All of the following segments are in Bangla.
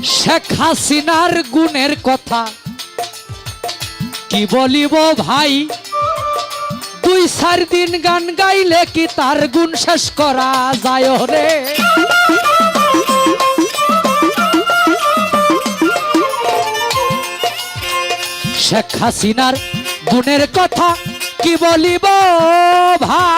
শেখ হাসিনার গুণের কথা কি বলিব ভাই, 2-4 দিন গান গাইলে কি তার গুণ শেষ করা যায় রে। শেখ হাসিনার গুণের কথা কি বলিব ভাই,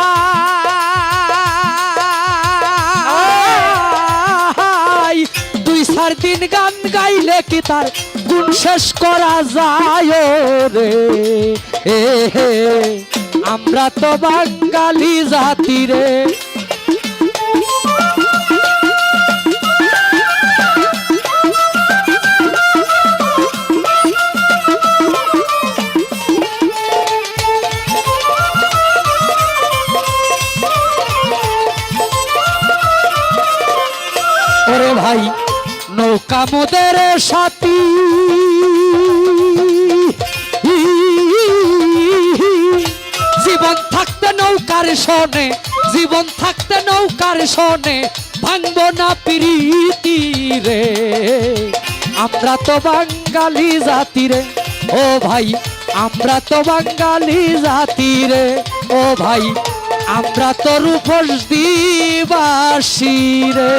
2-4 দিন গান গাইলে কি তার গুণ শেষ করা যায় রে। আমরা তো বাঙালি জাতি রে। ওরে ভাই নৌকা মোদের সাথী, জীবন থাকতে নৌকার শোনে, জীবন থাকতে নৌকার শোনে, ভাঙব না প্রীতি রে। আমরা তো বাঙালি জাতি রে ও ভাই, আমরা তো বাঙালি জাতি রে ও ভাই, আমরা তো রূপসদীবাসী রে।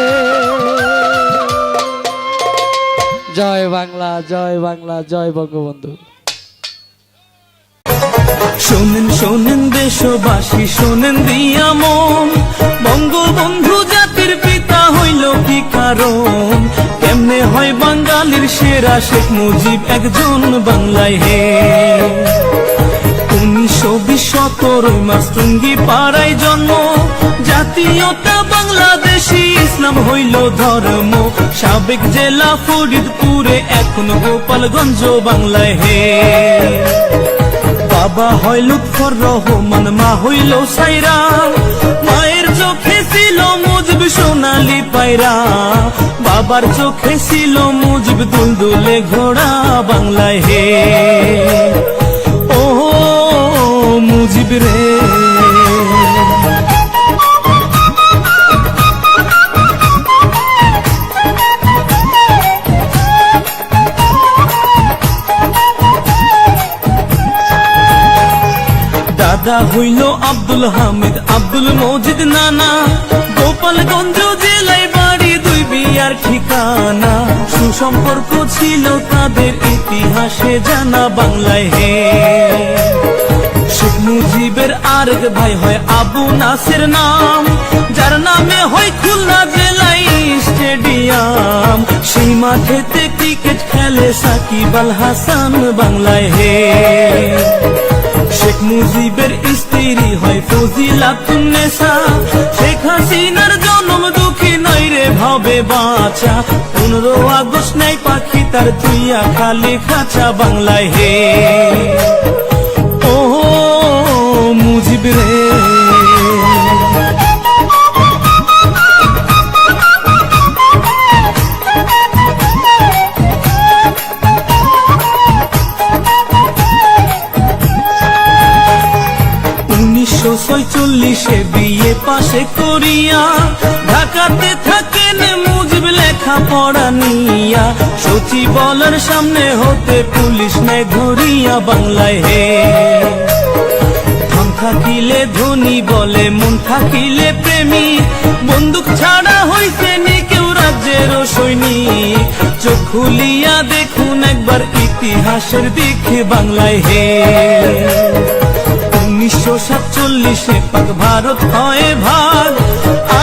জয় বাংলা, জয় বাংলা, জয় বঙ্গবন্ধু। শোনেন শোনেন দেশবাসী, শোনেন দিয়া মন, বঙ্গবন্ধু জাতির পিতা হইল কি কারণ? কেমনে হয় বাঙালির সেরা শেখ মুজিব একজন বাংলায় হে। 1920 মাস টুঙ্গি পাড়ায় জন্ম, জাতীয়তা বাংলাদেশি, ইসলাম হইল ধর্ম। সাবেক জেলা ফরিদপুরে, এখন গোপালগঞ্জ বাংলায় হে। বাবা হয় লুৎফর রহমান, মা হইল সাইরা, মায়ের চোখে ছিল মুজিব সোনালি পায়রা, বাবার চোখে ছিল মুজিব দুলদুলে ঘোড়া বাংলায় হে। ও মুজিব রে। দাদা হইল আব্দুল হামিদ, আব্দুল মজিদ নানা, গোপালগঞ্জ জেলায় বাড়ি, 2 বিয়ার ঠিকানা। সুসম্পর্ক ছিল তাদের, ইতিহাসে জানা বাংলায় হে। শেখ মুজিবের আরেক ভাই হয় আবু নাসের নাম, যার নামে হয় খুলনা জেলায় স্টেডিয়াম। সেই মাঠেতে ক্রিকেট খেলে সাকিব আল হাসান বাংলায় হে। শেখ মুজিবের স্ত্রী হয় ফজিলাতুন্নেসা, শেখ হাসিনার জন্ম দুঃখী নয় রে ভাবে বাঁচা। 15 আগস্ট নাই পাখি তার তুইয়া খালি খাঁচা বাংলায় হে। ও মুজিব রে। বিয়ে পাশে করিয়া, ঢাকাতে থাকেন মুজিব লেখা পড়া নিয়া। সচিবালয়ের সামনে হতে পুলিশ নেয় ধরিয়া বাংলায় হে। ধন থাকিলে ধনী বলে, মন থাকিলে প্রেমী, বন্দুক ছাড়া হইছে নি কেউ রাজ্যের সৈনিক। চোখ খুলিয়া দেখুন একবার ইতিহাসের দিকে বাংলায় হে। 1947 পাক ভারত হয় ভাগ,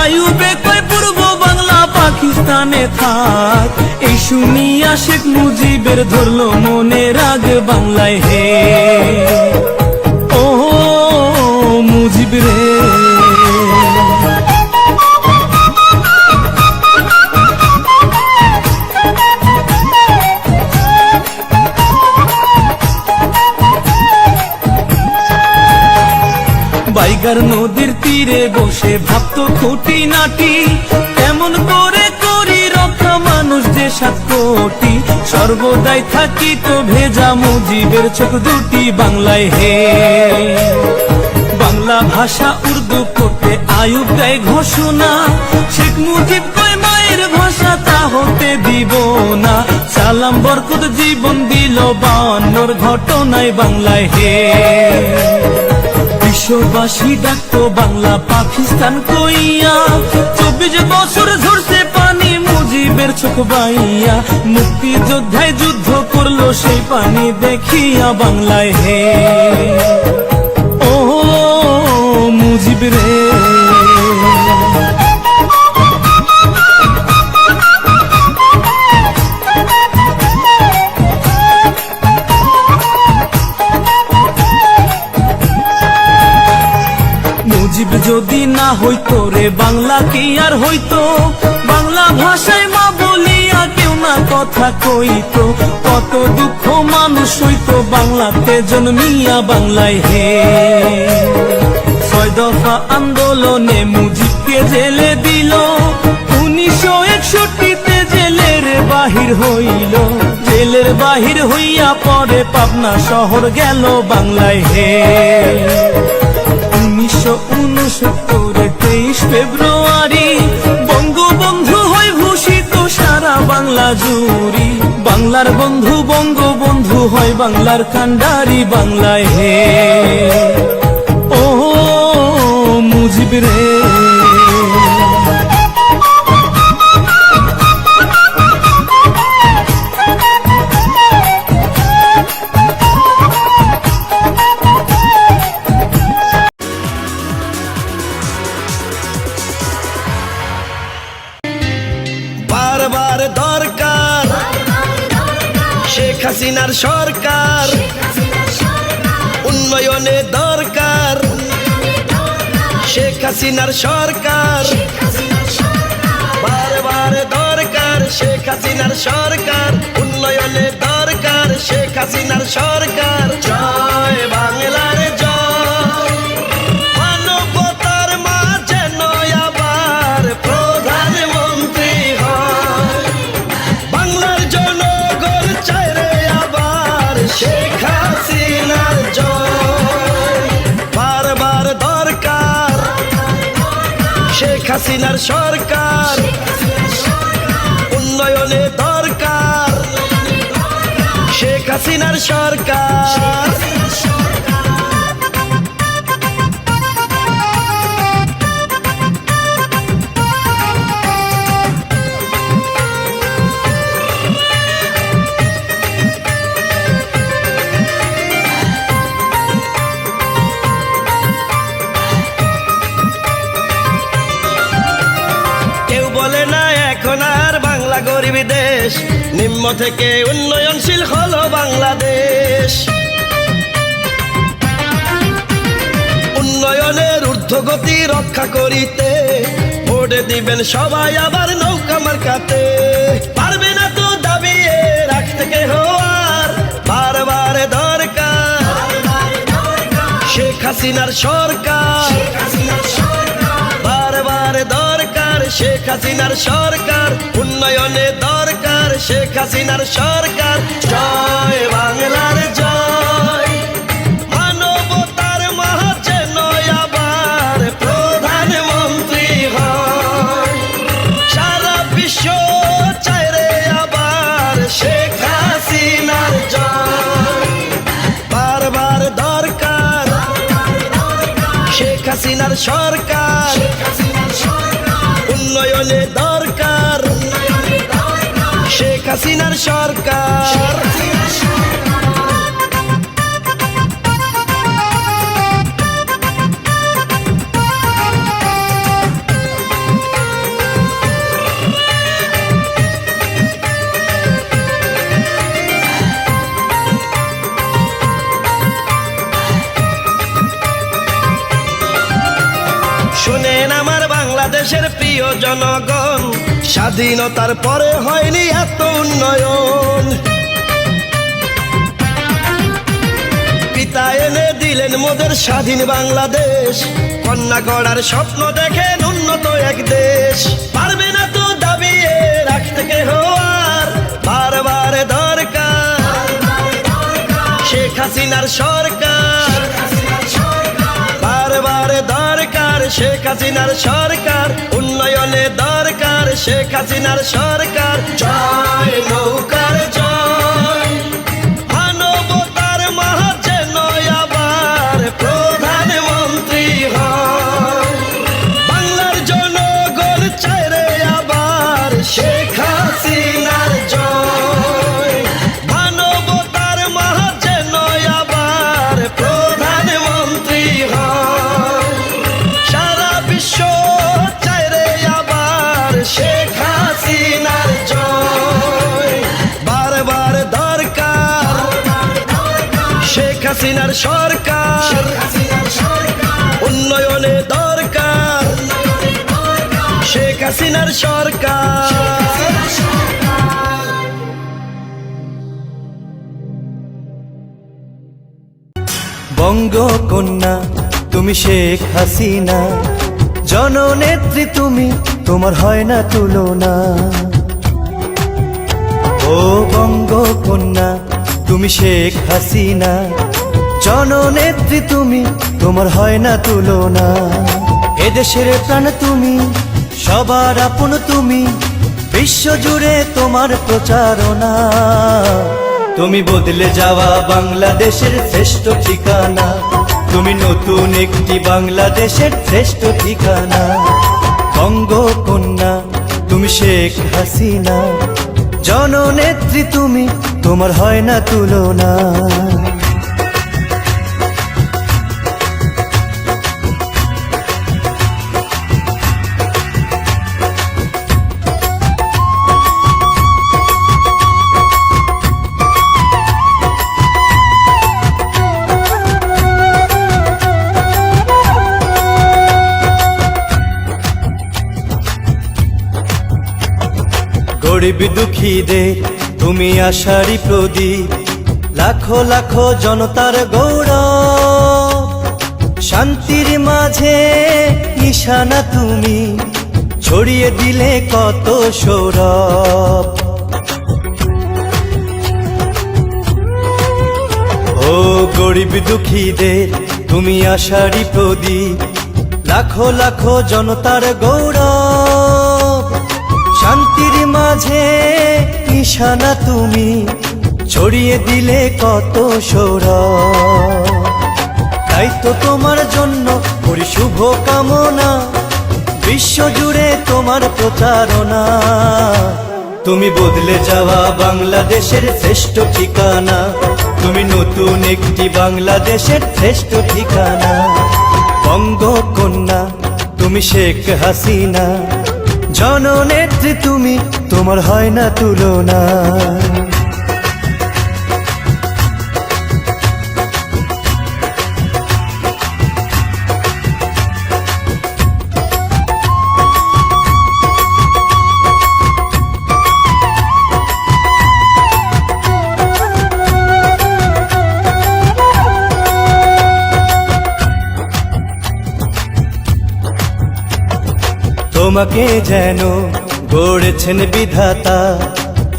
আইয়ুবে কয় পূর্ব বাংলা পাকিস্তানে থাক। এই শুনিয়া শেখ মুজিবের ধরল মনে রাগ বাংলায় হে। ও মুজিব রে। বাইগার নদীর তীরে বসে ভাবতো খুঁটি নাটি, কেমন করে করি রক্ষা মানুষ যে 7 কোটি। সর্বদাই থাকিত ভেজা মুজিবের চোখ দুটি বাংলায় হে। বাংলা ভাষা উর্দু করতে আইয়ুব দেয় ঘোষণা, শেখ মুজিব কয় মায়ের ভাষা ভাষা তা হতে দিব না। সালাম বরকত জীবন দিল 52 ঘটনায় বাংলায় হে। বিশ্ববাসী ডাকতো বাংলা পাকিস্তান কইয়া, 24 বছর ঝরছে পানি মুজিবের চোখ বাইয়া। মুক্তিযোদ্ধায় যুদ্ধ করলো সেই পানি দেখিয়া বাংলায় হে। ও মুজিব রে, মুজিব যদি না হইতো রে বাংলা কি আর হইতো। বাংলা ভাষায় মা বলিয়া কেউ না কথা কইতো। কত দুঃখ মানুষ হইতো বাংলাতে জন্মিয়া বাংলায় হে। 6 দফা আন্দোলনে মুজিবকে জেলে দিল, 1961তে জেলের বাহির হইল। জেলের বাহির হইয়া পরে পাবনা শহর গেল বাংলায় হে। 1969 23 ফেব্রুয়ারি বঙ্গবন্ধু হয় ভূষিত সারা বাংলা জুড়ি। বাংলার বন্ধু বঙ্গবন্ধু হয় বাংলার কান্ডারি বাংলায় হে। ও মুজিব রে, বারবার দরকার শেখ হাসিনার সরকার, উন্নয়নে দরকার শেখ হাসিনার সরকার। বারবার দরকার শেখ হাসিনার সরকার, উন্নয়নে দরকার শেখ হাসিনার সরকার। জয় বাংলার জয়, মানবতার মাঝে নয় আবার প্রধানমন্ত্রী হয়। বাংলার জনগণ চায় রে আবার শেখ হাসিনার জয়। বারবার দরকার শেখ হাসিনার সরকার, উন্নয়নে দরকার শেখ হাসিনার সরকার। কেউ বলে না এখন আর বাংলা গরিব দেশ, নিম্ন থেকে উন্নয়নশীল হলো বাংলাদেশ। উন্নয়নের ঊর্ধ্বগতি রক্ষা করিতে ভোট দিবেন সবাই আবার নৌকা মার্কাতে। পারবে না তো দাবিয়ে রাখতে কেহ আর, বারবার দরকার শেখ হাসিনার সরকার। বারবার দরকার শেখ হাসিনার সরকার, উন্নয়নে দরকার শেখ হাসিনার সরকার। জয় বাংলার জয়, মানবতার মাঝে নয় আবার প্রধানমন্ত্রী হয়। সারা বিশ্ব চায় রে আবার শেখ হাসিনার জয়। বারবার দরকার শেখ হাসিনার সরকার, উন্নয়নে দরকার শেখ হাসিনার সরকার। শুনেন আমার বাংলাদেশের প্রিয় জনগণ, স্বাধীনতার পরে হয়নি এত উন্নয়ন। পিতা এনে দিলেন মোদের স্বাধীন বাংলাদেশ, কন্যা গড়ার স্বপ্ন দেখেন উন্নত এক দেশ। পারবে না তো দাবিয়ে রাখতে কেহ আর, বারবার দরকার শেখ হাসিনার সরকার। বারবার দরকার শেখ হাসিনার সরকার, উন্নয়নে দরকার শেখ হাসিনার সরকার জয় নৌকার জয় মানবতার মাঝে যেন আবার প্রধানমন্ত্রী হয় বাংলার জনগণ চায় রে আবার শেখ হাসিনার জয় মানবতার মাঝে যেন আবার প্রধানমন্ত্রী হয় সারা বিশ্ব চায় রে আবার শেখ হাসিনার জয় বারবার দরকার শেখ হাসিনার সরকার উন্নয়নে দরকার শেখ হাসিনার সরকার বঙ্গকন্যা তুমি শেখ হাসিনা জননেত্রী তুমি তোমার হয় না তুলনা ও বঙ্গকন্যা তুমি শেখ হাসিনা জননেত্রী তুমি তোমার হয় না তুলনা এদেশের প্রাণ তুমি সবার আপন তুমি বিশ্বজুড়ে তোমার প্রচারণা তুমি বদলে যাওয়া বাংলাদেশের শ্রেষ্ঠ ঠিকানা তুমি নতুন একটি বাংলাদেশের শ্রেষ্ঠ ঠিকানা বঙ্গকন্যা তুমি শেখ হাসিনা জননেত্রী তুমি তোমার হয় না তুলনা গরিব দুঃখীদের তুমি আশারি প্রদীপ লাখো লাখো জনতার গৌরব শান্তির মাঝে নিশানা তুমি ছড়িয়ে দিলে কত সৌরভ ও গরিব দুঃখীদের তুমি আশারি প্রদীপ লাখো লাখো জনতার গৌরব শান্তির মাঝে নিশানা তুমি ছড়িয়ে দিলে কত সৌরভ তাই তো তোমার জন্য করি শুভ কামনা বিশ্বজুড়ে তোমার প্রচারণা তুমি বদলে যাওয়া বাংলাদেশের শ্রেষ্ঠ ঠিকানা তুমি নতুন একটি বাংলাদেশের শ্রেষ্ঠ ঠিকানা বঙ্গকন্যা তুমি শেখ হাসিনা জননেত্রী তুমি তোমার হয় না তুলনা তোমাকে যেন গড়েছেন বিধাতা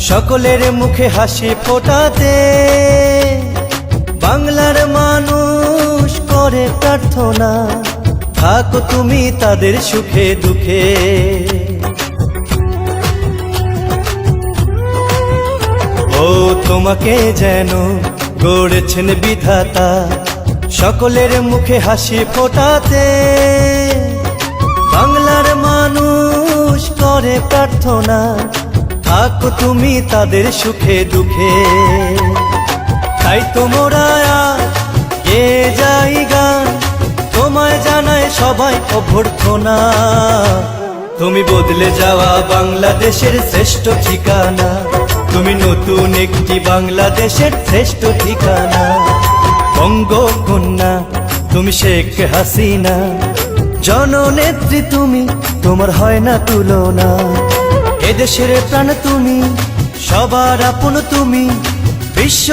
সকলের মুখে হাসি ফোটাতে বাংলার মানুষ করে প্রার্থনা থাকো তুমি তাদের সুখে দুঃখে ও তোমাকে যেন গড়েছেন বিধাতা সকলের মুখে হাসি ফোটাতে বাংলার মানুষ করে প্রার্থনা থাকো তুমি তাদের সুখে দুঃখে তাই তোমরা গে যাই গান তোমায় জানায় সবাই অভ্যর্থনা তুমি বদলে যাওয়া বাংলাদেশের শ্রেষ্ঠ ঠিকানা তুমি নতুন একটি বাংলাদেশের শ্রেষ্ঠ ঠিকানা বঙ্গকন্যা তুমি শেখ হাসিনা জননেত্রী তুমি তোমার হয় না তুলনা এদেশের প্রাণ তুমি সবার আপন তুমি বিশ্ব